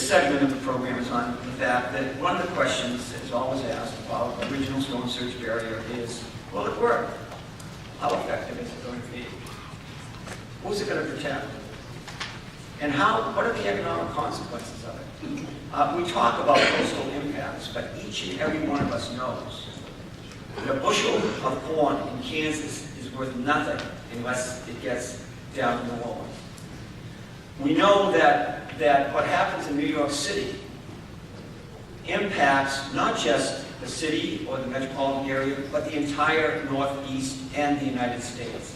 This segment of the program is on the fact that one of the questions that is always asked about the regional storm surge barrier is, will it work? How effective is it going to be? Who's it going to protect? And what are the economic consequences of it? We talk about coastal impacts, but each and every one of us knows that a bushel of corn in Kansas is worth nothing unless it gets down to New Orleans. We know that what happens in New York City impacts not just the city or the metropolitan area, but the entire Northeast and the United States.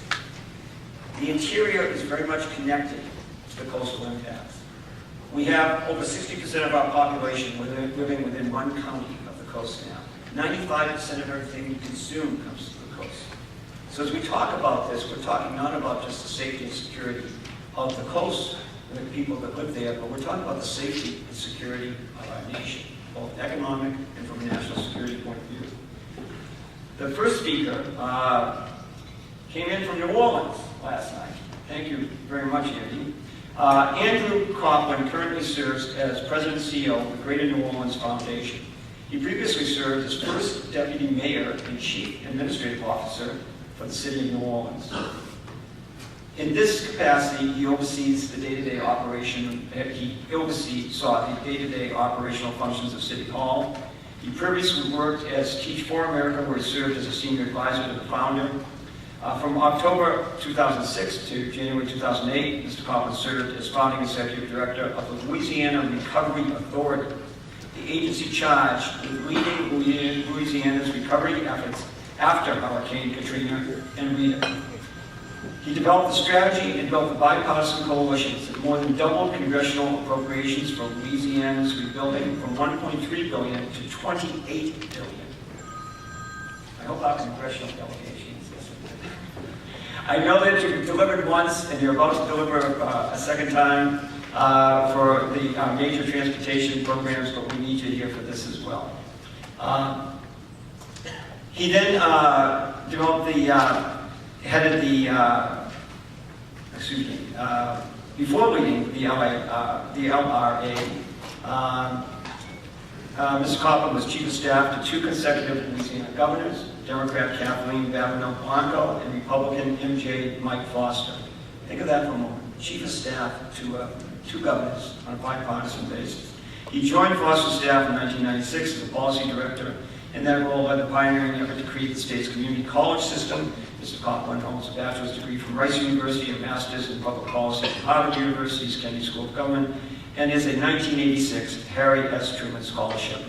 The interior is very much connected to the coastal impacts. We have over 60% of our population living within one county of the coast now. 95% of everything we consume comes to the coast. So as we talk about this, we're talking not about just the safety and security of the coast and the people that live there, but we're talking about the safety and security of our nation, both economic and from a national security point of view. The first speaker came in from New Orleans last night. Thank you very much, Andy. Andrew Kopplin currently serves as President and CEO of the Greater New Orleans Foundation. He previously served as first Deputy Mayor and Chief Administrative Officer for the City of New Orleans. In this capacity, he oversees the day-to-day operation. He oversees the day-to-day operational functions of City Hall. He previously worked as Teach for America, where he served as a senior advisor to the founder. From October 2006 to January 2008, Mr. Kopplin served as founding executive director of the Louisiana Recovery Authority, the agency charged with leading Louisiana's recovery efforts after Hurricane Katrina and Rita. He developed the strategy and built the bipartisan coalitions that more than doubled congressional appropriations for Louisiana's rebuilding from $1.3 billion to $28 billion. I hope our congressional delegations listen. I know that you've delivered once and you're about to deliver a second time for the major transportation programs, but we need you here for this as well. He then developed headed the, before leading the LRA, Mr. Kopplin was Chief of Staff to two consecutive Louisiana governors, Democrat Kathleen Babineau Blanco and Republican MJ Mike Foster. Think of that for a moment. Chief of Staff to two governors on a bipartisan basis. He joined Foster's staff in 1996 as a policy director. In that role, led the pioneering effort to create the state's community college system. Mr. Kopplin holds a bachelor's degree from Rice University, a master's in public policy from Harvard University's Kennedy School of Government, and is a 1986 Harry S. Truman Scholarship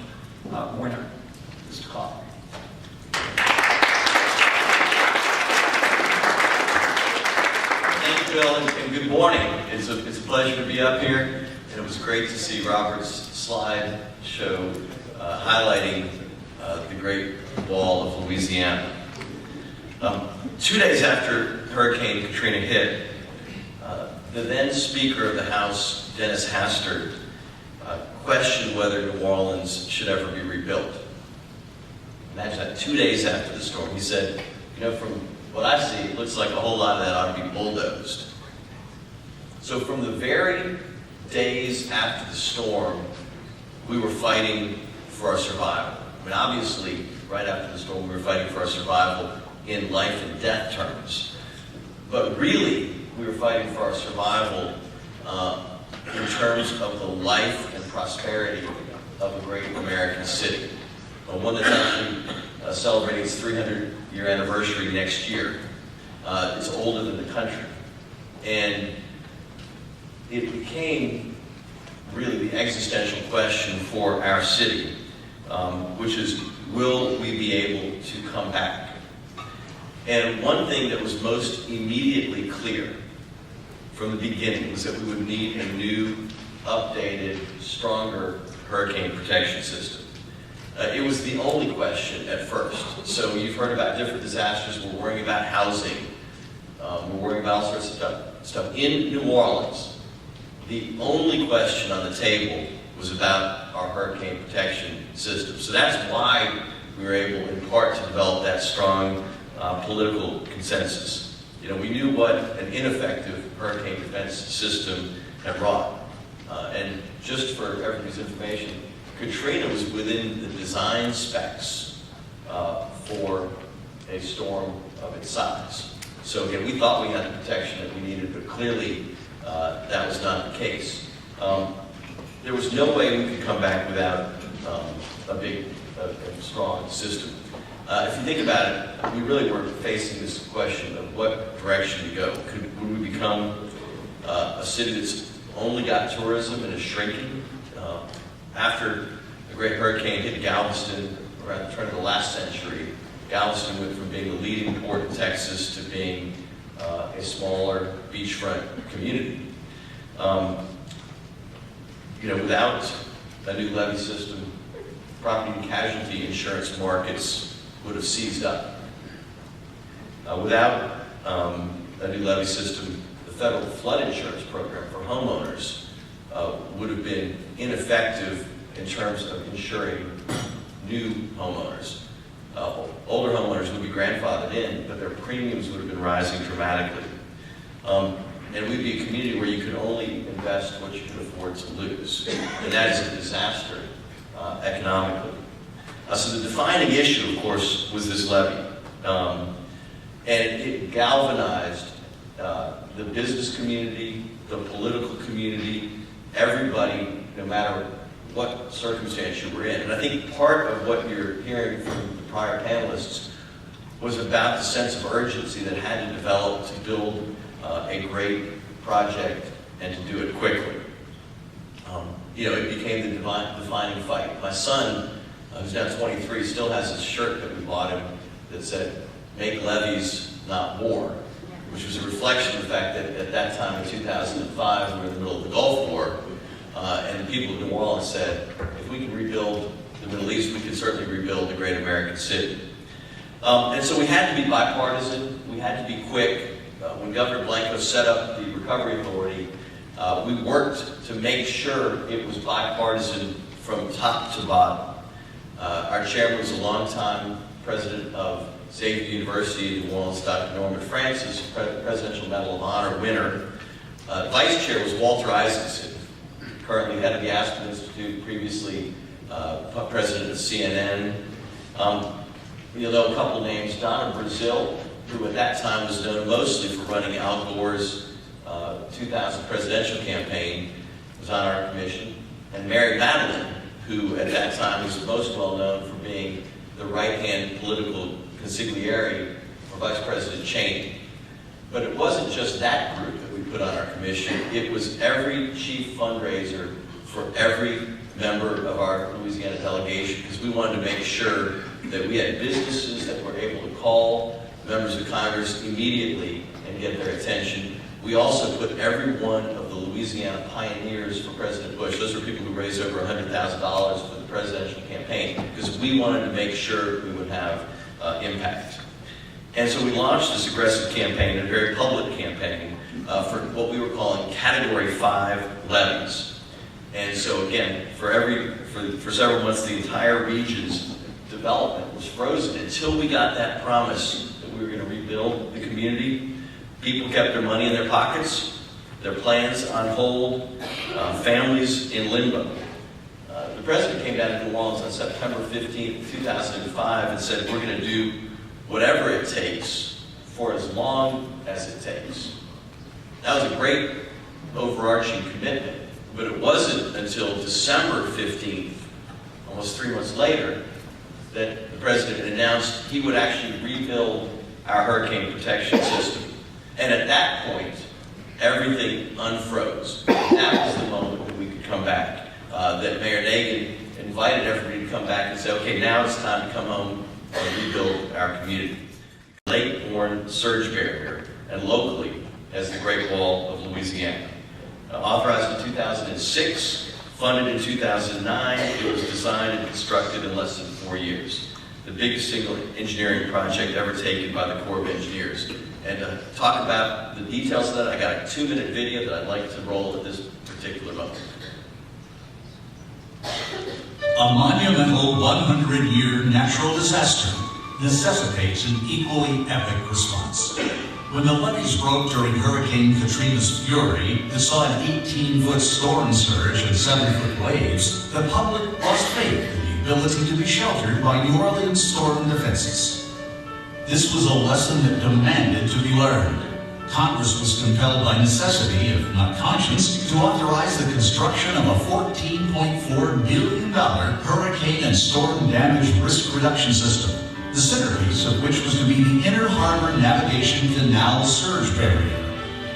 winner. Mr. Kopplin. Thank you, Bill, and good morning. It's a pleasure to be up here, and it was great to see Robert's slide show highlighting the Great Wall of Louisiana. 2 days after Hurricane Katrina hit, the then Speaker of the House, Dennis Hastert, questioned whether New Orleans should ever be rebuilt. Imagine that, 2 days after the storm. He said, from what I see, it looks like a whole lot of that ought to be bulldozed. So from the very days after the storm, we were fighting for our survival. I mean, obviously, right after the storm, we were fighting for our survival in life and death terms. But really, we were fighting for our survival in terms of the life and prosperity of a great American city. One that's actually celebrating its 300-year anniversary next year. It's older than the country. And it became really the existential question for our city, which is, will we be able to come back? And one thing that was most immediately clear from the beginning was that we would need a new, updated, stronger hurricane protection system. It was the only question at first. So you've heard about different disasters. We're worrying about housing. We're worrying about all sorts of stuff. In New Orleans, the only question on the table was about our hurricane protection system. So that's why we were able, in part, to develop that strong political consensus. We knew what an ineffective hurricane defense system had wrought. And just for everybody's information, Katrina was within the design specs for a storm of its size. So again, we thought we had the protection that we needed, but clearly that was not the case. There was no way we could come back without a big, strong system. If you think about it, we really were facing this question of what direction to go. Would we become a city that's only got tourism and is shrinking? After the great hurricane hit Galveston around the turn of the last century, Galveston went from being a leading port in Texas to being a smaller beachfront community. Without a new levee system, property and casualty insurance markets would have seized up. Without a new levee system, the federal flood insurance program for homeowners would have been ineffective in terms of insuring new homeowners. Older homeowners would be grandfathered in, but their premiums would have been rising dramatically. And we'd be a community where you could only invest what you could afford to lose. And that is a disaster economically. So the defining issue, of course, was this levy. And it galvanized the business community, the political community, everybody, no matter what circumstance you were in. And I think part of what you're hearing from the prior panelists was about the sense of urgency that had to develop to build a great project and to do it quickly. It became the defining fight. My son, who's now 23, still has a shirt that we bought him that said, "Make levees, not war," which was a reflection of the fact that at that time in 2005, we were in the middle of the Gulf War, and the people of New Orleans said, if we can rebuild the Middle East, we can certainly rebuild the great American city. And so we had to be bipartisan, we had to be quick. When Governor Blanco set up the Recovery Authority, we worked to make sure it was bipartisan from top to bottom. Our chairman was a longtime president of Xavier University in New Orleans, Dr. Norman Francis, Presidential Medal of Honor winner. Vice chair was Walter Isaacson, currently head of the Aspen Institute, previously president of CNN. You'll know a couple names, Donna Brazil, who at that time was known mostly for running Al Gore's 2000 presidential campaign, was on our commission, and Mary Madeline, who at that time was most well known for being the right-hand political consigliere for Vice President Cheney. But it wasn't just that group that we put on our commission, it was every chief fundraiser for every member of our Louisiana delegation, because we wanted to make sure that we had businesses that were able to call members of Congress immediately and get their attention. We also put every one of the Louisiana pioneers for President Bush. Those were people who raised over $100,000 for the presidential campaign, because we wanted to make sure we would have impact. And so we launched this aggressive campaign, a very public campaign, for what we were calling Category 5 levies. And so again, for several months, the entire region's development was frozen until we got that promise that we were going to rebuild the community. People kept their money in their pockets, their plans on hold, families in limbo. The president came down to New Orleans on September 15, 2005 and said, we're going to do whatever it takes for as long as it takes. That was a great overarching commitment, but it wasn't until December 15th, almost 3 months later, that the president announced he would actually rebuild our hurricane protection system. And at that point, everything unfroze. That was the moment that we could come back. That Mayor Nagin invited everybody to come back and say, okay, now it's time to come home and rebuild our community. Lake-borne surge barrier, and locally as the Great Wall of Louisiana. Authorized in 2006, funded in 2009, it was designed and constructed in less than 4 years. The biggest single engineering project ever taken by the Corps of Engineers. And to talk about the details of that, I got a 2-minute video that I'd like to roll at this particular moment. A monumental 100-year natural disaster necessitates an equally epic response. When the levees broke during Hurricane Katrina's fury that saw an 18-foot storm surge and 7-foot waves, the public lost faith in the ability to be sheltered by New Orleans storm defenses. This was a lesson that demanded to be learned. Congress was compelled by necessity, if not conscience, to authorize the construction of a $14.4 billion hurricane and storm damage risk reduction system, the centerpiece of which was to be the Inner Harbor Navigation Canal Surge Barrier,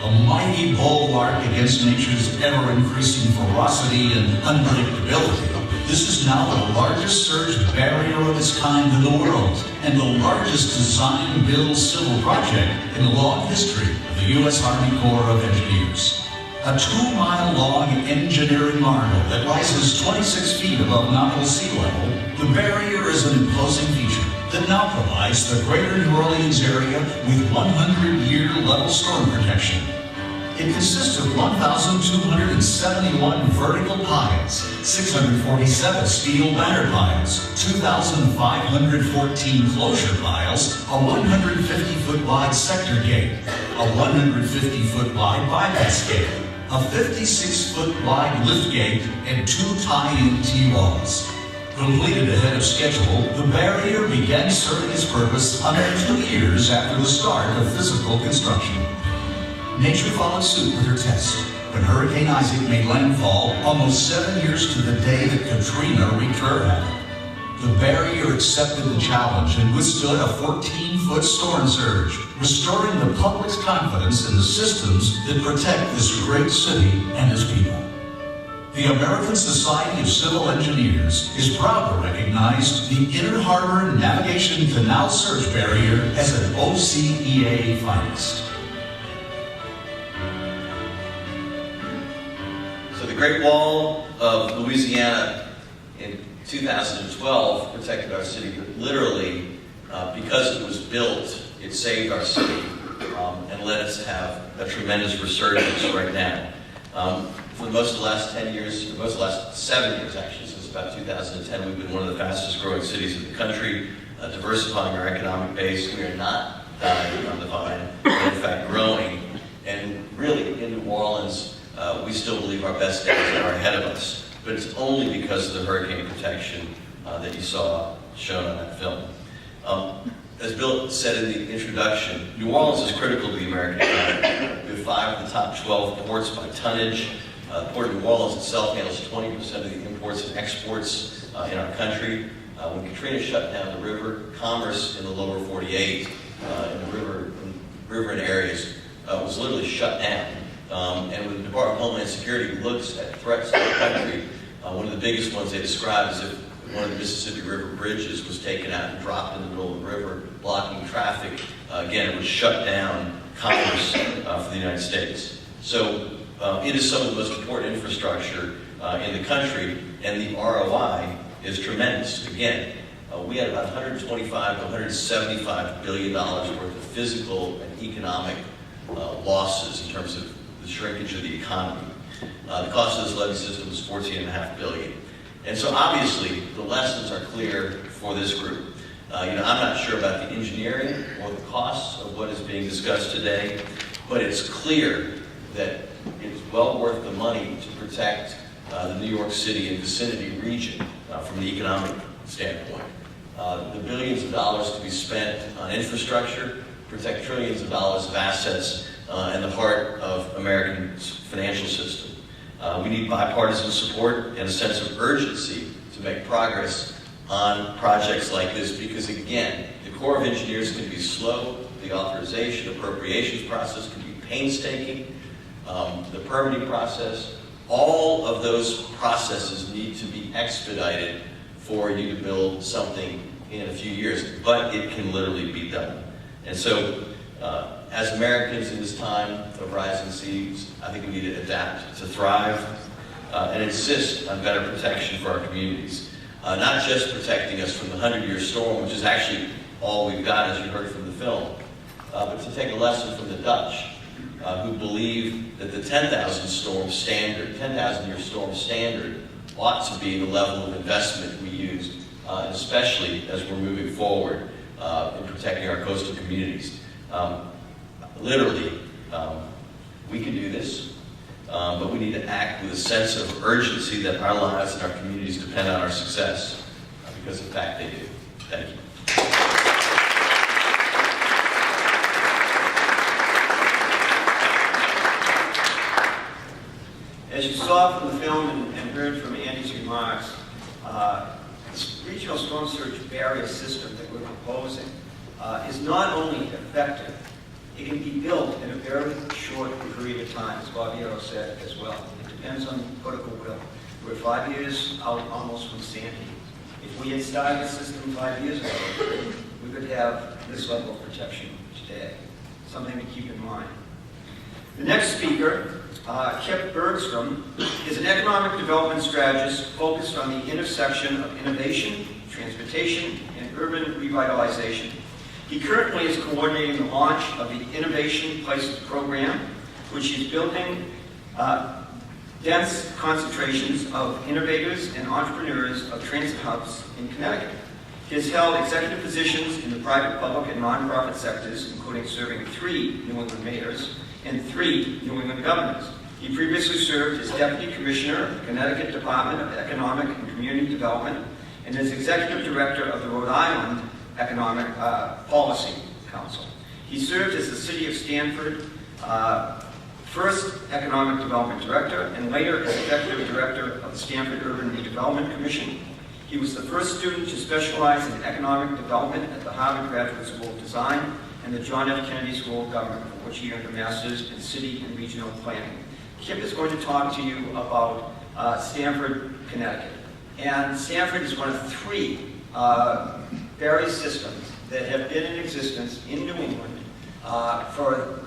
a mighty bulwark against nature's ever-increasing ferocity and unpredictability. This is now the largest surge barrier of its kind in the world, and the largest design-build civil project in the long history of the U.S. Army Corps of Engineers. A 2-mile-long engineering marvel that rises 26 feet above nominal sea level, the barrier is an imposing feature that now provides the greater New Orleans area with 100-year level storm protection. It consists of 1,271 vertical piles, 647 steel banner piles, 2,514 closure piles, a 150-foot wide sector gate, a 150-foot wide bypass gate, a 56-foot wide lift gate, and 2 tie-in T-walls. Completed ahead of schedule, the barrier began serving its purpose under 2 years after the start of physical construction. Nature followed suit with her test when Hurricane Isaac made landfall almost 7 years to the day that Katrina wreaked her havoc. The barrier accepted the challenge and withstood a 14-foot storm surge, restoring the public's confidence in the systems that protect this great city and its people. The American Society of Civil Engineers is proud to recognize the Inner Harbor Navigation Canal Surge Barrier as an OCEA finalist. So the Great Wall of Louisiana in 2012 protected our city, but literally, because it was built, it saved our city and let us have a tremendous resurgence right now. For most of the last 10 years, or most of the last 7 years actually, since about 2010, we've been one of the fastest growing cities in the country, diversifying our economic base. We are not dying on the vine, but in fact growing. And really, in New Orleans, we still believe our best days are ahead of us. But it's only because of the hurricane protection that you saw shown on that film. As Bill said in the introduction, New Orleans is critical to the American economy. We have 5 of the top 12 ports by tonnage. The Port of New Orleans itself handles 20% of the imports and exports in our country. When Katrina shut down the river, commerce in the lower 48, in the river and areas, was literally shut down. And when the Department of Homeland Security looks at threats to the country, one of the biggest ones they describe is if one of the Mississippi River bridges was taken out and dropped in the middle of the river, blocking traffic. Again, it would shut down commerce for the United States. So it is some of the most important infrastructure in the country, and the ROI is tremendous. Again, we had about $125 to $175 billion worth of physical and economic losses in terms of the shrinkage of the economy. The cost of this levee system was $14.5 billion. And so obviously, the lessons are clear for this group. I'm not sure about the engineering or the costs of what is being discussed today, but it's clear that it's well worth the money to protect the New York City and vicinity region from the economic standpoint. The billions of dollars to be spent on infrastructure, protect trillions of dollars of assets in the heart of America's financial system. We need bipartisan support and a sense of urgency to make progress on projects like this because, again, the Corps of Engineers can be slow, the authorization, appropriations process can be painstaking, the permitting process, all of those processes need to be expedited for you to build something in a few years, but it can literally be done. And so, as Americans in this time of rising seas, I think we need to adapt to thrive and insist on better protection for our communities. Not just protecting us from the 100-year storm, which is actually all we've got, as you heard from the film, but to take a lesson from the Dutch, who believe that the 10,000-year storm standard ought to be the level of investment we use, especially as we're moving forward in protecting our coastal communities. literally, we can do this, but we need to act with a sense of urgency that our lives and our communities depend on our success, because in fact they do. Thank you. As you saw from the film and heard from Andy's remarks, this regional storm surge barrier system that we're proposing is not only effective, it can be built in a very short period of time, as Barbiero said as well. It depends on political will. We're 5 years out almost from Sandy. If we had started the system 5 years ago, we could have this level of protection today. Something to keep in mind. The next speaker, Kip Bergstrom, is an economic development strategist focused on the intersection of innovation, transportation, and urban revitalization. He currently is coordinating the launch of the Innovation Places program, which is building dense concentrations of innovators and entrepreneurs of transit hubs in Connecticut. He has held executive positions in the private, public, and nonprofit sectors, including serving 3 New England mayors and 3 New England governors. He previously served as Deputy Commissioner of the Connecticut Department of Economic and Community Development and as Executive Director of the Rhode Island Economic Policy Council. He served as the City of Stamford first Economic Development Director and later as Executive Director of the Stamford Urban Redevelopment Commission. He was the first student to specialize in economic development at the Harvard Graduate School of Design and the John F. Kennedy School of Government, for which he earned a master's in city and regional planning. Kip is going to talk to you about Stamford, Connecticut. And Stamford is one of 3 barrier systems that have been in existence in New England for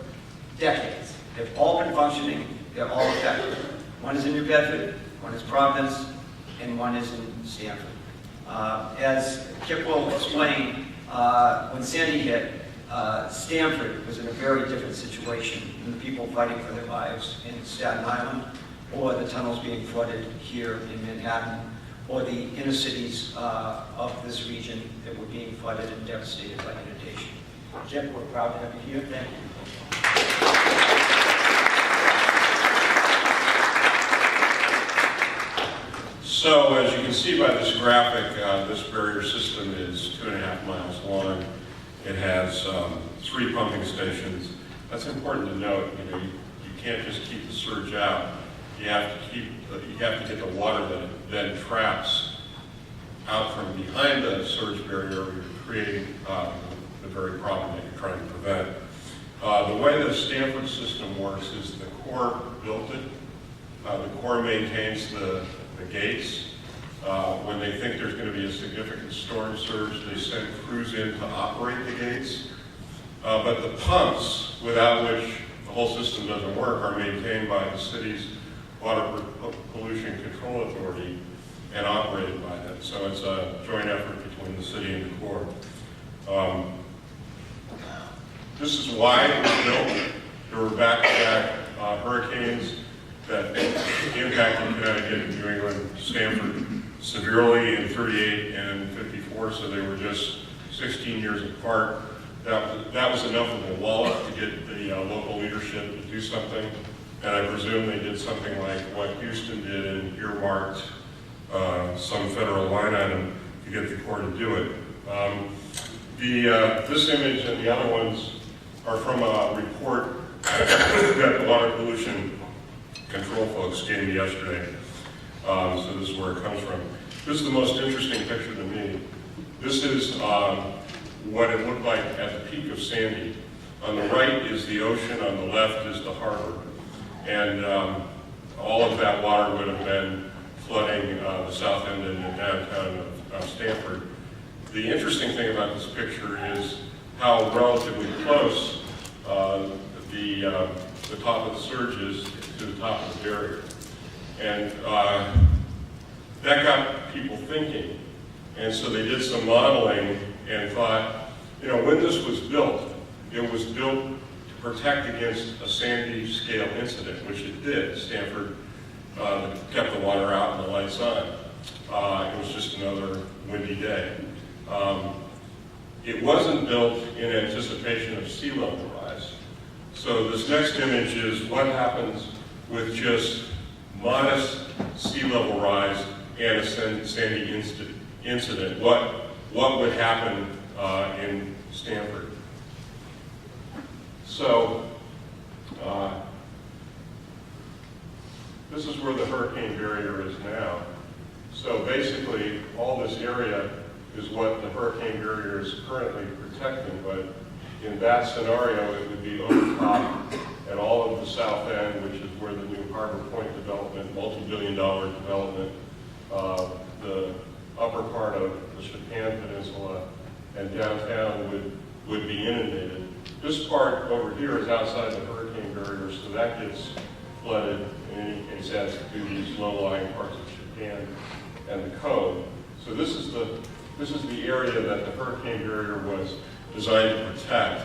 decades. They've all been functioning, they're all effective. One is in New Bedford, one is Providence, and one is in Stamford. As Kip will explain, when Sandy hit, Stamford was in a very different situation than the people fighting for their lives in Staten Island, or the tunnels being flooded here in Manhattan, or the inner cities of this region that were being flooded and devastated by inundation. Kip, we're proud to have you here. Thank you. So, as you can see by this graphic, this barrier system is 2.5 miles long. It has 3 pumping stations. That's important to note. You know, you can't just keep the surge out. You have to get the water that it then traps out from behind the surge barrier, or you're creating the very problem that you're trying to prevent. The way the Stamford system works is the Corps built it. The Corps maintains the gates. When they think there's going to be a significant storm surge, they send crews in to operate the gates. But the pumps, without which the whole system doesn't work, are maintained by the city's Water Pollution Control Authority and operated by them. So it's a joint effort between the city and the Corps. This is why it was built. There were back-to-back hurricanes that impacted Connecticut and New England, Stamford severely in 38 and 54, so they were just 16 years apart. That was enough of a wallop to get the local leadership to do something, and I presume they did something like what Houston did and earmarked some federal line item to get the Corps to do it. This image and the other ones are from a report that the Water Pollution Control folks gave me yesterday. So this is where it comes from. This is the most interesting picture to me. This is what it looked like at the peak of Sandy. On the right is the ocean, on the left is the harbor. And all of that water would have been flooding the south end and the downtown of Stamford. The interesting thing about this picture is how relatively close the top of the surge is to the top of the barrier. And that got people thinking. And so they did some modeling and thought, you know, when this was built, it was built to protect against a Sandy scale incident, which it did. Stamford kept the water out and the lights on. It was just another windy day. It wasn't built in anticipation of sea level rise. So this next image is what happens with just modest sea level rise and a Sandy incident. What would happen in Stamford? So this is where the hurricane barrier is now. So basically, all this area is what the hurricane barrier is currently protecting, but in that scenario, it would be over top at all of the south end, which is where the new Harbor Point development, multi-billion-dollar development, the upper part of the Chopin Peninsula and downtown would be inundated. This part over here is outside the hurricane barrier, so that gets flooded in any case as do these low-lying parts of Chopin and the Cove. So this is the area that the hurricane barrier was designed to protect.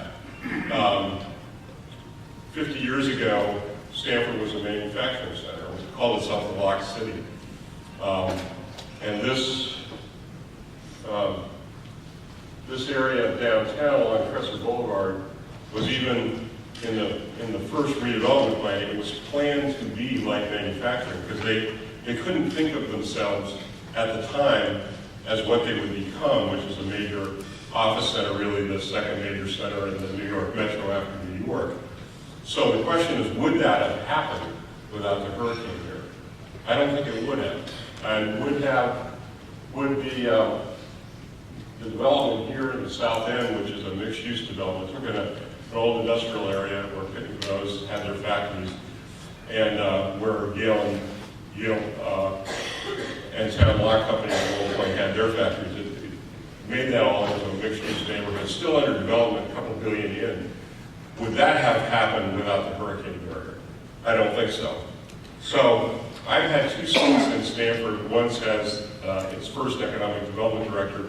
50 years ago, Stamford was a manufacturing center. It called itself the Lock City. And this area of downtown along Crescent Boulevard was even in the first redevelopment plan, it was planned to be like manufacturing because they couldn't think of themselves at the time as what they would become, which is a major office center, really the second major center in the New York Metro after New York. So the question is, would that have happened without the hurricane here? I don't think it would have. And would the development here in the south end, which is a mixed-use development, took in an old industrial area where Pitney Bowes had their factories, and where Yale and Town Lock Company at one point had their factories. It made that all into a mixed-use neighborhood, still under development, a couple billion in. Would that have happened without the hurricane barrier? I don't think so. So I've had two stints in Stamford. One as its first economic development director.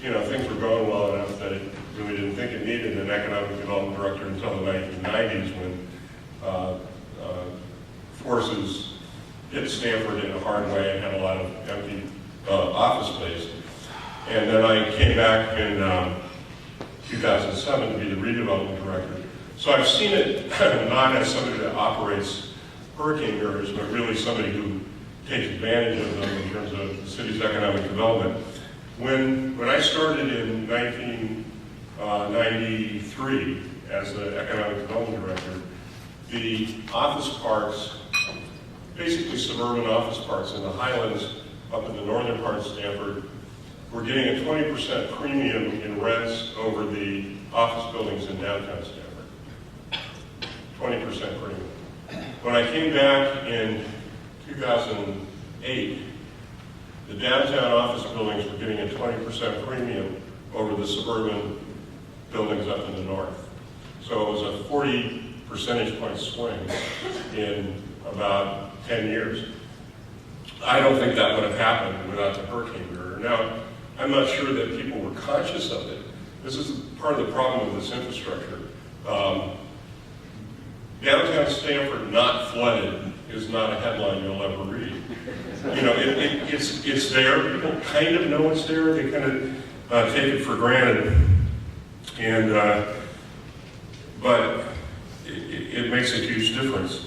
You know, things were going well enough that it really didn't think it needed an economic development director until the 1990s when forces hit Stamford in a hard way and had a lot of empty office space. And then I came back in 2007 to be the redevelopment director. So I've seen it not as somebody that operates hurricane barriers, but really somebody who takes advantage of them in terms of the city's economic development. When I started in 1993 as the economic development director, the office parks, basically suburban office parks in the Highlands up in the northern part of Stamford, were getting a 20% premium in rents over the office buildings in downtown Stamford. 20% premium. When I came back in 2008, the downtown office buildings were getting a 20% premium over the suburban buildings up in the north. So it was a 40 percentage point swing in about 10 years. I don't think that would have happened without the hurricane barrier. Now, I'm not sure that people were conscious of it. This is part of the problem with this infrastructure. Downtown Stamford not flooded is not a headline you'll ever read. You know, it's there. People kind of know it's there. They kind of take it for granted. And but it makes a huge difference.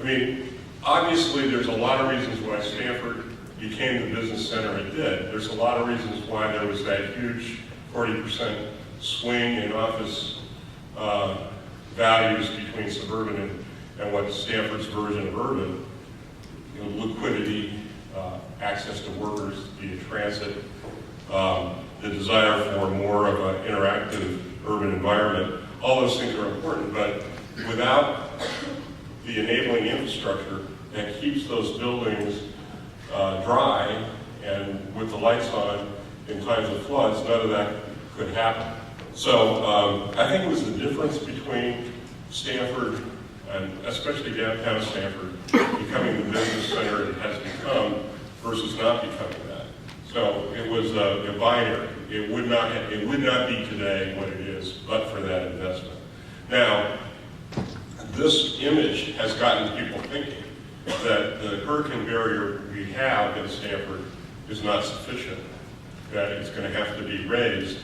I mean, obviously there's a lot of reasons why Stamford became the business center it did. There's a lot of reasons why there was that huge 40% swing in office values between suburban and what Stamford's version of urban. You know, liquidity, access to workers via transit, the desire for more of an interactive urban environment. All those things are important, but without the enabling infrastructure that keeps those buildings dry and with the lights on in times of floods, none of that could happen. So I think it was the difference between Stamford and especially downtown Stamford becoming the business center it has become versus not becoming that. So it was a binary. It would not be today what it is but for that investment. Now, this image has gotten people thinking that the hurricane barrier we have in Stamford is not sufficient, that it's going to have to be raised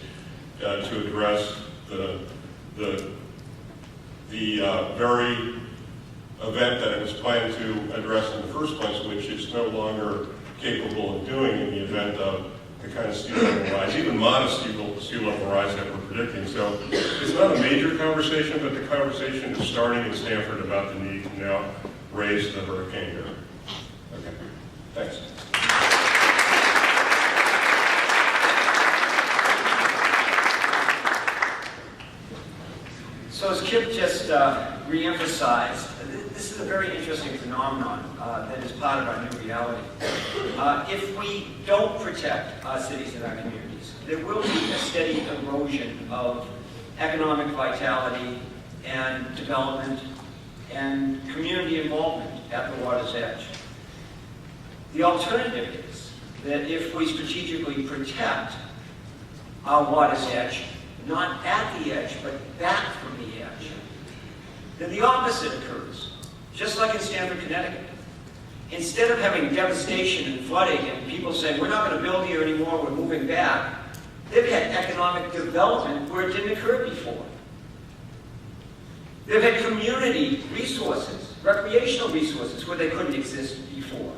to address the the very event that it was planned to address in the first place, which it's no longer capable of doing in the event of the kind of sea level rise, even modest sea level rise that we're predicting. So it's not a major conversation, but the conversation is starting in Stamford about the need to now raise the hurricane here. Okay, thanks. So as Kip just re-emphasized, this is a very interesting phenomenon that is part of our new reality. If we don't protect our cities and our communities, there will be a steady erosion of economic vitality and development and community involvement at the water's edge. The alternative is that if we strategically protect our water's edge, not at the edge, but back from the edge, then the opposite occurs. Just like in Stamford, Connecticut. Instead of having devastation and flooding and people saying, we're not going to build here anymore, we're moving back, they've had economic development where it didn't occur before. They've had community resources, recreational resources where they couldn't exist before.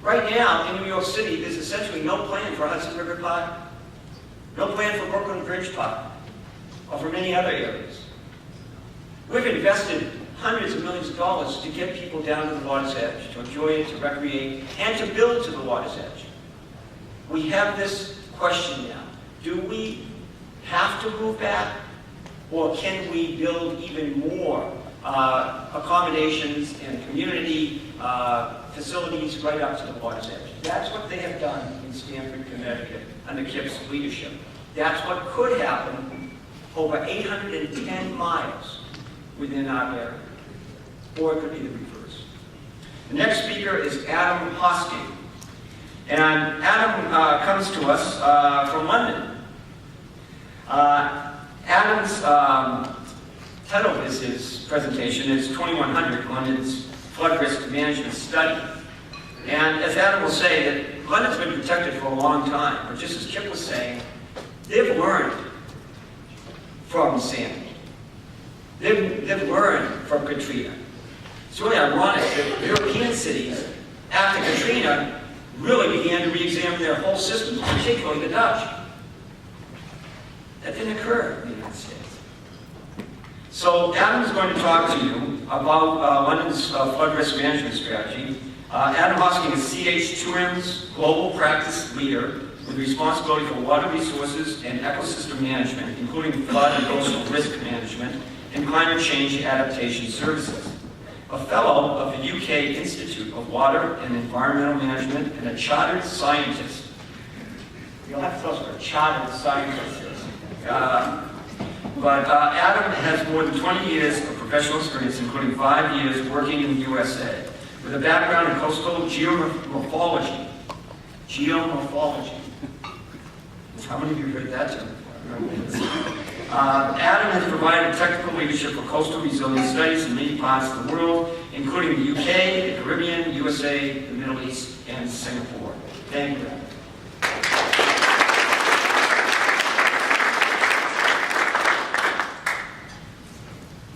Right now, in New York City, there's essentially no plan for Hudson River Park, no plan for Brooklyn Bridge Park, or for many other areas. We've invested hundreds of millions of dollars to get people down to the water's edge, to enjoy it, to recreate, and to build to the water's edge. We have this question now. Do we have to move back, or can we build even more accommodations and community facilities right up to the water's edge? That's what they have done in Stamford, Connecticut, under Kip's leadership. That's what could happen over 810 miles within our area. Or it could be the reverse. The next speaker is Adam Hosking. And Adam comes to us from London. Adam's title of his presentation is 2100, London's Flood Risk Management Study. And as Adam will say, that London's been protected for a long time, but just as Kip was saying, they've learned from Sandy. They've learned from Katrina. It's really ironic that European cities, after Katrina, really began to re-examine their whole systems, particularly the Dutch. That didn't occur in the United States. So Adam is going to talk to you about London's flood risk management strategy. Adam Hosking is CH2M's global practice leader with responsibility for water resources and ecosystem management, including flood and coastal risk management and climate change adaptation services. A fellow of the UK Institute of Water and Environmental Management and a chartered scientist. You'll have to tell us what a chartered scientist is. But Adam has more than 20 years of professional experience, including 5 years working in the USA, with a background in coastal geomorphology. Geomorphology. How many of you have heard that term before? Adam has provided technical leadership for coastal resilience studies in many parts of the world, including the UK, the Caribbean, USA, the Middle East, and Singapore. Thank you, Adam.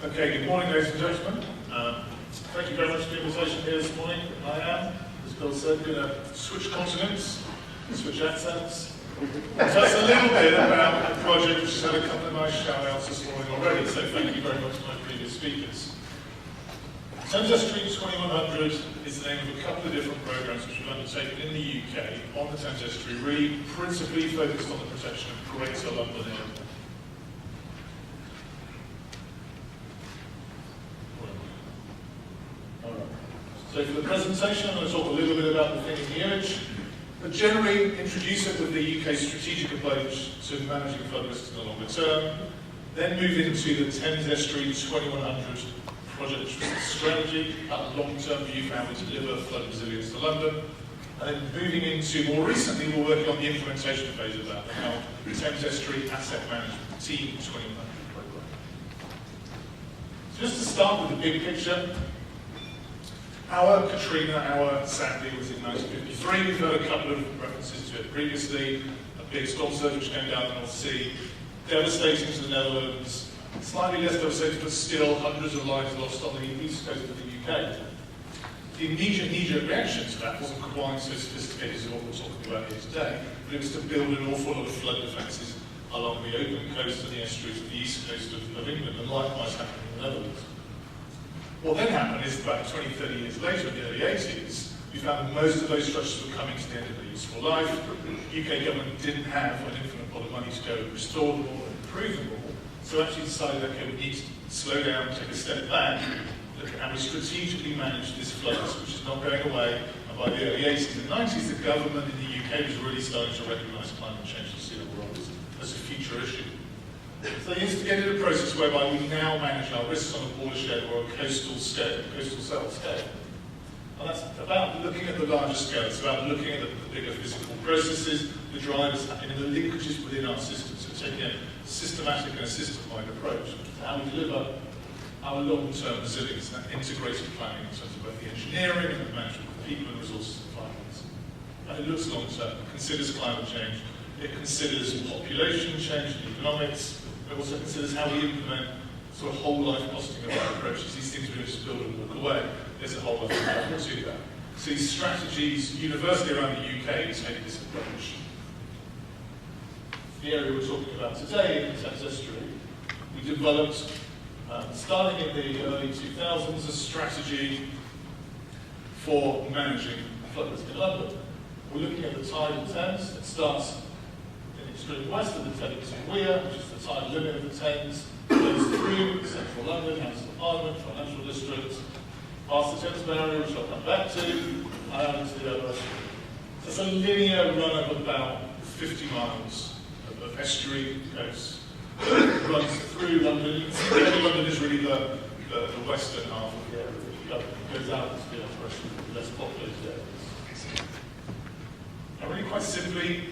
Okay, good morning, ladies and gentlemen. Thank you very much for the invitation here this morning. I am, as Bill said, going to switch continents, switch accents. Tell us a little bit about the project, which has had a couple of nice shout-outs this morning already, so thank you very much to my previous speakers. Thames Street 2100 is the name of a couple of different programs which we've undertaken in the UK on the Thames Estuary, really principally focused on the protection of Greater London area. So for the presentation, I'm going to talk a little bit about the thing in the image, but generally introduce it with the UK's strategic approach to managing flood risks in the longer term, then move into the Thames Estuary 2100 project, which was the strategy, that long-term view for how we deliver flood resilience to London, and then moving into, more recently, we're working on the implementation phase of that, now the Thames Estuary Asset Management Team 2100 program. So just to start with the big picture, our Katrina, our Sandy was in 1953. We've heard a couple of references to it previously. A big storm surge which came down the North Sea, devastating to the Netherlands, Slightly less devastating, but still hundreds of lives lost on the east coast of the UK. The immediate knee-jerk reaction to that wasn't quite so sophisticated as what we're talking about here today, but it was to build an awful lot of flood defences along the open coast and the estuaries of the east coast of England, and likewise happened in the Netherlands. What then happened is about 20, 30 years later, in the early 80s, we found that most of those structures were coming to the end of their useful life. The UK government didn't have an infinite pot of money to go and restore them all and improve them all, so actually decided, okay, we need to slow down, take a step back, look at how we strategically manage this flood, which is not going away. And by the early 80s and 90s, the government in the UK was really starting to recognise climate change and sea level rise as a future issue. So they instigated a process whereby we now manage our risks on a watershed or a coastal scale, coastal cell scale. And that's about looking at the larger scale. It's about looking at the bigger physical processes, the drivers happening, and the linkages within our system. So taking a systematic and a system-wide approach to how we deliver our long-term resilience, that integrated planning in terms of both the engineering and the management of people and resources and finance. And it looks long-term. It considers climate change. It considers population change and economics. It also considers how we implement sort of whole life costing of our approaches. These things we don't just build and walk away. There's a whole lot of value to that. So these strategies universally around the UK take this approach. The area we're talking about today in the Thames Estuary, we developed, starting in the early 2000s, a strategy for managing flood risk in London. We're looking at the tide in Thames. It starts in the extreme west of the Thames in Weir, which is the tide limit of the Thames, goes through central London, House of Parliament, financial districts, past the Thames barrier, which I'll come back to, and into the other estuary. So it's a linear run of about 50 miles of estuary coast that runs through London. You can see that London is really the western half of the area. It goes out into the other less populated areas. And really quite simply,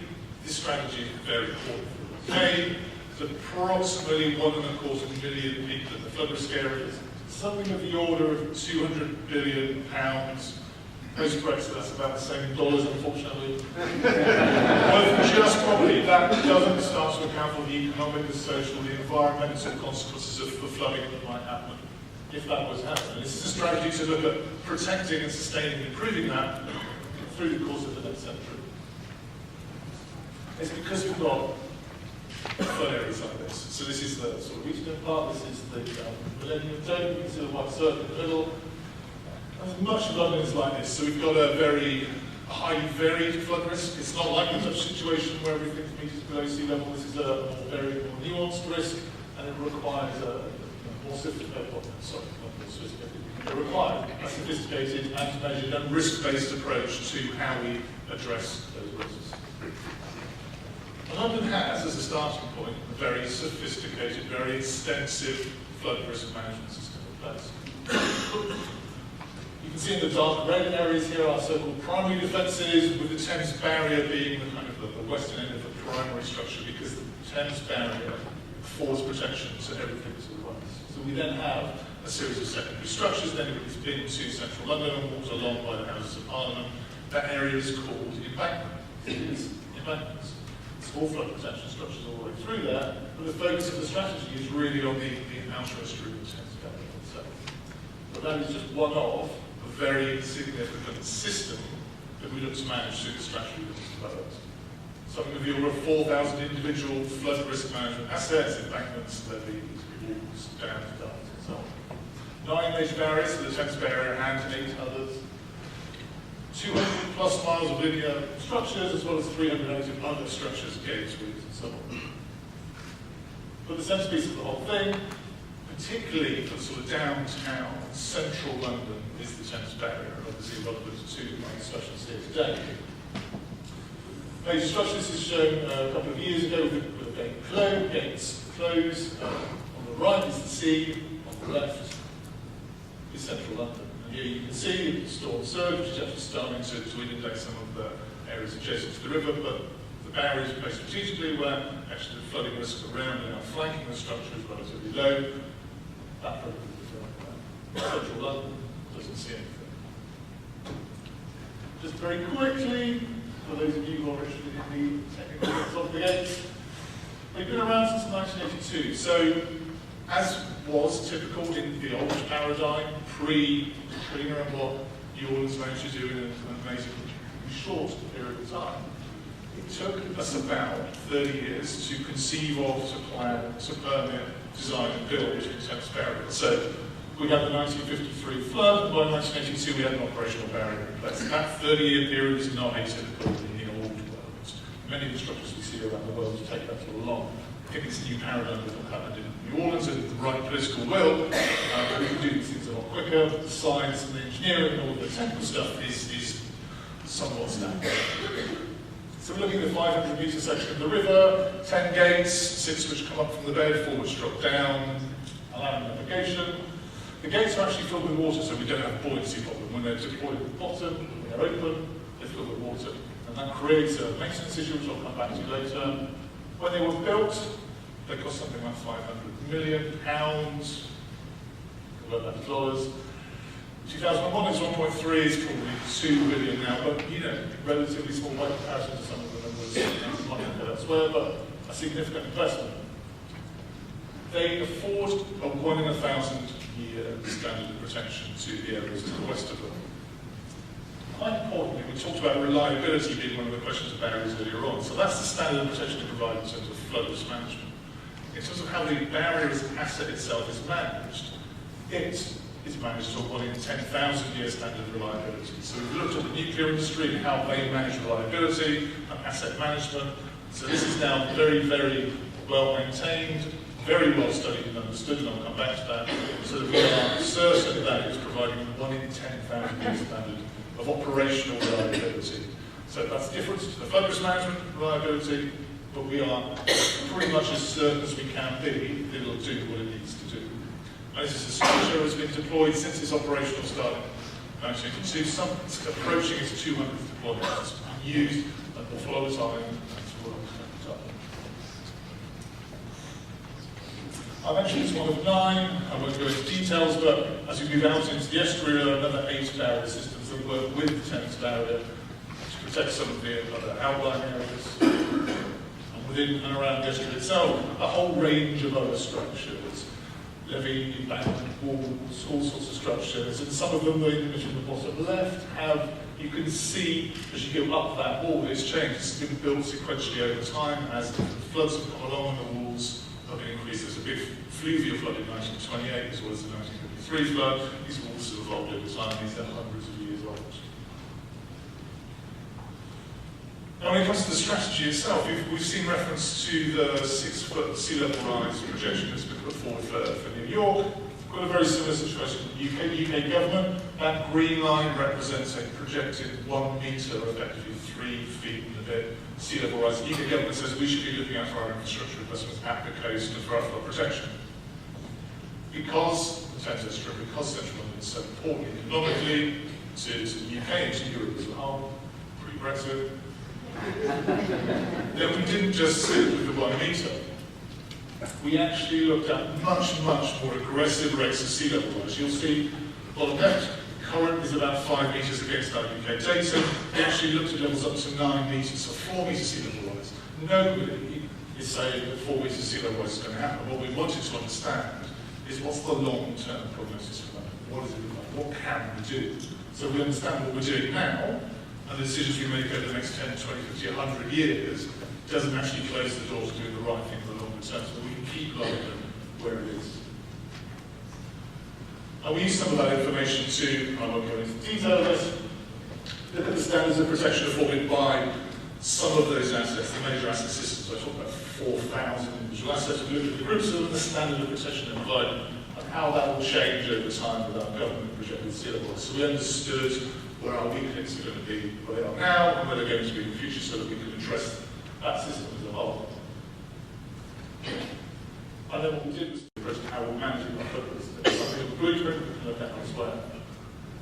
this strategy is very important. Today, there's approximately 1.25 million people in the flood risk areas, something of the order of £200 billion. Post-Brexit, that's about the same in dollars, unfortunately. Well, just probably that doesn't start to account for the economic, the social, the environmental consequences of the flooding that might happen, if that was happening. This is a strategy to look at protecting and sustaining and improving that through the course of the next century. It's because we've got flood areas like this. So this is the sort of regional part, this is the Millennium Dome, you can see the white circle in the middle. And much of London is like this, so we've got a very highly varied flood risk. It's not like the Dutch situation where everything's meters below sea level. This is a more varied, more nuanced risk, and it requires a more sophisticated, it requires a sophisticated and measured and risk-based approach to how we address those risks. And London has, as a starting point, a very sophisticated, very extensive flood risk management system in place. You can see in the dark red areas here are so-called primary defences, with the Thames barrier being the kind of the western end of the primary structure, because the Thames barrier affords protection to everything to the west. So we then have a series of secondary structures. Then everybody's been to central London and walked along by the Houses of Parliament. That area is called embankment. It is embankments. Small flood protection structures all the way through there, but the focus of the strategy is really on the outer estuary of the Thames barrier itself. But that is just one of a very significant system that we look to manage through the strategy that was developed. Something of the order of 4,000 individual flood risk management assets, embankments, levees, walls, dams, dams, and so on. 9 major barriers to the Thames barrier and 8 others. 200 plus miles of linear structures, as well as 380 other structures, gateways, and so on. But the centerpiece of the whole thing, particularly for sort of downtown, central London, is the Thames barrier, obviously relevant to my discussions here today. Major structures is shown a couple of years ago with a gate gates closed. On the right is the sea, on the left is central London. And here you can see the storm surge, which is actually starting to inundate some of the areas adjacent to the river, but the barrier is placed strategically where actually the flooding risk around and outflanking the structure is relatively low. That program is central London doesn't see anything. Just very quickly, for those of you who are interested in the technical bits of the gates, they've been around since 1982. So as was typical in the old paradigm, pre-Katrina, and what New Orleans managed to do in an amazingly short period of time, it took us about 30 years to conceive of, to plan, to permit, design and build in Thames barrier. So we had the 1953 flood, and by 1982 we had an operational barrier in place. That 30-year period is not atypical in the old world. Many of the structures we see around the world take that sort of long. I think it's a new paradigm that happened in New Orleans, and the right political will, we can do these things a lot quicker. The science and the engineering and all the technical stuff is somewhat standard. So we're looking at the 500-metre section of the river, 10 gates, 6 which come up from the bed, 4 which drop down, allowing navigation. The gates are actually filled with water, so we don't have a buoyancy problem. When they're deployed at the bottom, when they're open, they're filled with water. And that creates a maintenance issue, which I'll come back to later. When they were built, they cost something like £500 million. Convert that to dollars. 2001 is 1.3, it's probably 2 billion now, but relatively small by comparison to some of the numbers might have elsewhere, but a significant investment. They afford a 1 in 1,000 year standard of protection to the areas to the west of them. Quite importantly, we talked about reliability being one of the questions of barriers earlier on, so that's the standard of protection they provide in terms of flood risk management. In terms of how the barrier as an asset itself is managed, it is managed to a 1 in 10,000 year standard of reliability. So we've looked at the nuclear industry and how they manage reliability and asset management. So this is now very, very well maintained, very well studied and understood, and I'll come back to that, so that we are certain that it is providing a 1 in 10,000 year standard of operational reliability. So that's different to the flood risk management reliability, but we are pretty much as certain as we can be that it'll do what it needs to do. And this is a structure that has been deployed since its operational start in 1982. It's approaching its 200th deployment. It's been used at the flow time and to work at the time. I mentioned it's one of 9. I won't go into details, but as we move out into the estuary, there are another 8 barrier systems that work with the Thames barrier to protect some of the other outlying areas. And within and around the estuary itself, a whole range of other structures. Levee, embankment, walls, all sorts of structures, and some of them, the image in the bottom left, you can see as you go up that wall, it's changed. It's been built sequentially over time as the floods have come along and the walls have been increased. There's a big fluvial flood in 1928 as well as the 1953 flood. These walls have evolved over time. These are hundreds of years old. Now, when it comes to the strategy itself, we've seen reference to the 6-foot sea level rise projection that's been put forward for New York. We've got a very similar situation in the UK government. That green line represents a projected 1 metre, effectively 3 feet and a bit, sea level rise. The UK government says we should be looking out for our infrastructure investments at the coast and for our flood protection. Because the Thames Estuary, because Central London is so important economically to the UK and to Europe as a whole, pre-Brexit, then we didn't just sit with the 1 metre. We actually looked at much, much more aggressive rates of sea level rise. You'll see, bottom left, current is about 5 metres against our UK data. We actually looked at levels up to 9 metres, so 4 metres sea level rise. Nobody is saying that 4 metres sea level rise is going to happen. What we wanted to understand is what's the long-term prognosis for that? What is it like? What can we do? So we understand what we're doing now, and the decisions we make over the next 10, 20, 50, 100 years doesn't actually close the door to doing the right thing for the longer term, so we can keep London where it is. And we use some of that information to, I won't go into detail of this, look at the standards of protection afforded by some of those assets, the major asset systems. I talked about 4,000 individual assets. We looked at the groups of them, the standard of protection they provide, and how that will change over time with our government projected sea level rise. So we understood where our weak links are going to be, where they are now, and where they're going to be in the future, so that we can address that system as a whole. And then what we did was to how we're managing our focus. There's something of a blueprint we can look at elsewhere.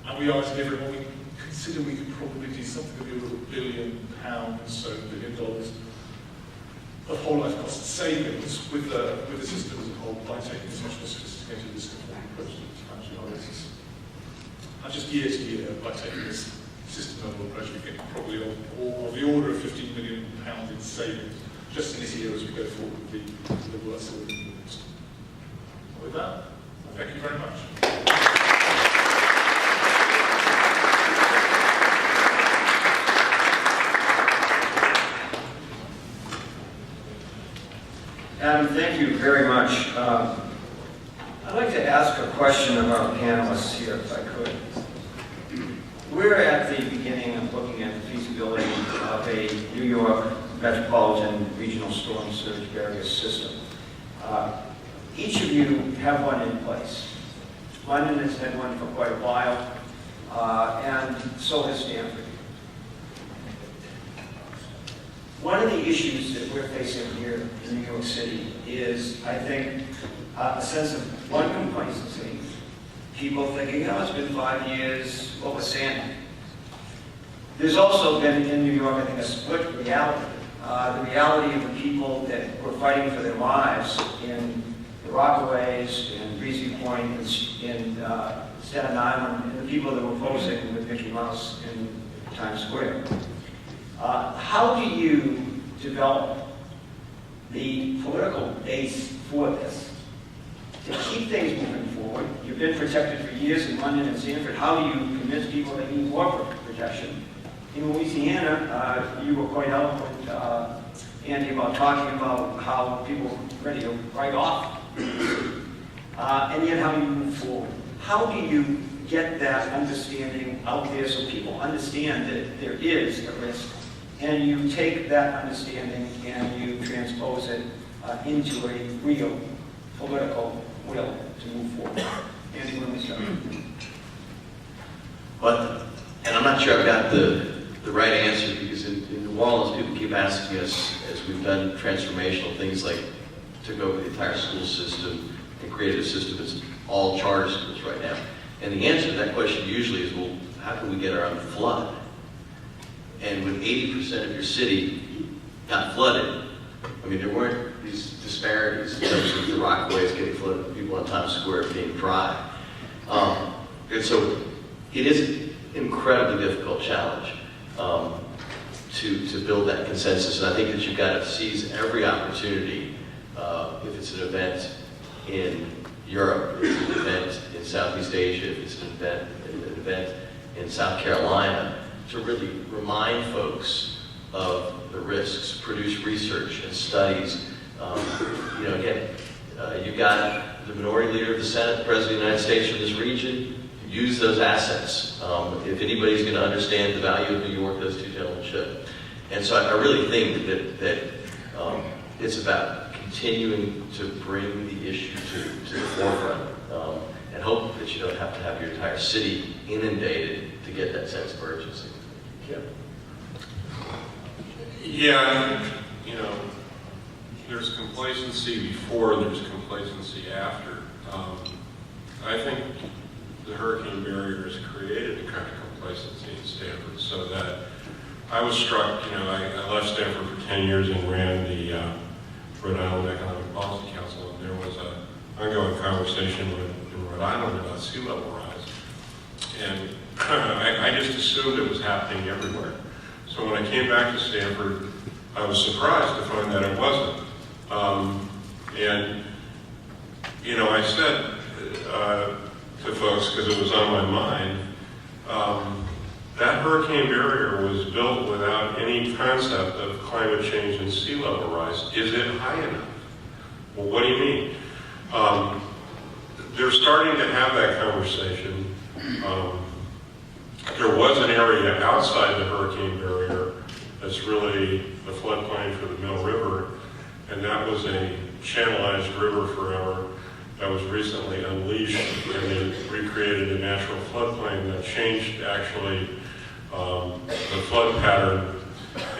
And we are delivering what we consider we can probably do something of the order of £1 billion, so $1 billion, of whole life cost savings with the system as a whole by taking this much more sophisticated risk-informed approach to managing our risks. And just year to year, by taking this system-level approach, we think probably of the order of £15 million in savings just in this year as we go forward with the work that we're doing. With that, thank you very much. Adam, thank you very much. I'd like to ask a question of our panelists here, if I could. We're at the beginning of looking at the feasibility of a New York Metropolitan Regional Storm Surge Barrier System. Each of you have one in place. London has had one for quite a while, and so has Stamford. One of the issues that we're facing here in New York City is, I think, a sense of one, complacency. People thinking, oh, it's been 5 years, what was Sandy? There's also been in New York, I think, a split reality. The reality of the people that were fighting for their lives in the Rockaways, in Breezy Point, in Staten Island, and the people that were posing with Mickey Mouse in Times Square. How do you develop the political base for this to keep things moving forward? You've been protected for years in London and Stamford. How do you convince people they need more protection? In Louisiana, you were quite eloquent, Andy, about talking about how people were ready to write off, and yet how you move forward. How do you get that understanding out there so people understand that there is a risk, and you take that understanding and you transpose it into a real political will to move forward? Andy, when we start. But, and I'm not sure I've got the right answer, because in New Orleans, people keep asking us, as we've done transformational things like took over the entire school system and created a system that's all charter schools right now. And the answer to that question usually is, well, how can we get around flood? And when 80% of your city got flooded, I mean, there weren't these disparities in terms of the Rockaways getting flooded and people on Times Square being dry. And so it is an incredibly difficult challenge to build that consensus. And I think that you've got to seize every opportunity, if it's an event in Europe, if it's an event in Southeast Asia, if it's an event in South Carolina, to really remind folks of the risks, produce research and studies. Again, you've got the minority leader of the Senate, the President of the United States from this region. Use those assets. If anybody's going to understand the value of New York, those two gentlemen should. And so I really think that it's about continuing to bring the issue to the forefront, and hope that you don't have to have your entire city inundated to get that sense of urgency. Yeah, there's complacency before, there's complacency after. I think the hurricane barrier has created a kind of complacency in Stamford, so that I was struck, I left Stamford for 10 years and ran the Rhode Island Economic Policy Council, and there was an ongoing conversation in Rhode Island about sea level rise. And I just assumed it was happening everywhere. So when I came back to Stamford, I was surprised to find that it wasn't. I said to folks, because it was on my mind, that hurricane barrier was built without any concept of climate change and sea level rise. Is it high enough? Well, what do you mean? They're starting to have that conversation. There was an area outside the hurricane barrier that's really the floodplain for the Mill River, and that was a channelized river forever that was recently unleashed, and they recreated a natural floodplain that changed actually the flood pattern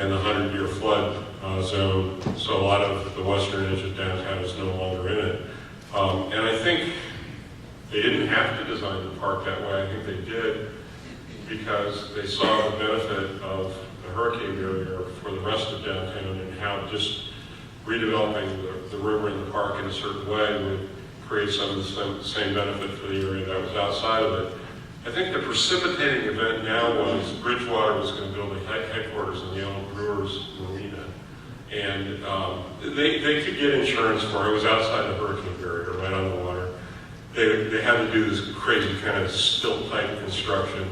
and the 100-year flood zone, so a lot of the western edge of downtown is no longer in it. And I think they didn't have to design the park that way. I think they did because they saw the benefit of the hurricane barrier for the rest of downtown, and how just redeveloping the river and the park in a certain way would create some of the same benefit for the area that was outside of it. I think the precipitating event now was Bridgewater was going to build a headquarters in the old Brewers Marina. And they could get insurance for it. It was outside the hurricane barrier, right on the water. they had to do this crazy kind of stilt type construction.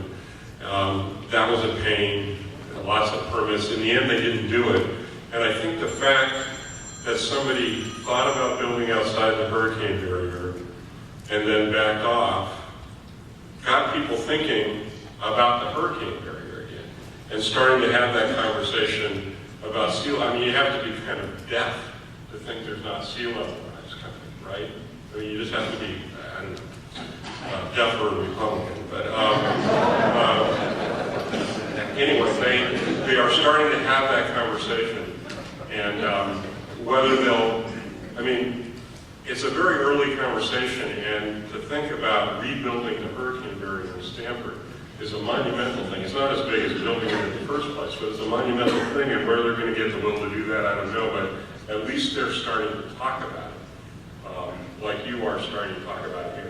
That was a pain, lots of permits. In the end, they didn't do it. And I think the fact that somebody thought about building outside the hurricane barrier and then backed off got people thinking about the hurricane barrier again and starting to have that conversation about sea level. I mean, you have to be kind of deaf to think there's not sea level rise coming, right? I mean, you just have to be, I don't know, deaf or Republican. But anyway, they are starting to have that conversation. And whether they'll, I mean, it's a very early conversation, and to think about rebuilding the hurricane barrier in Stamford is a monumental thing. It's not as big as building it in the first place, but it's a monumental thing, and where they're going to get the will to do that, I don't know, but at least they're starting to talk about it, like you are starting to talk about it here.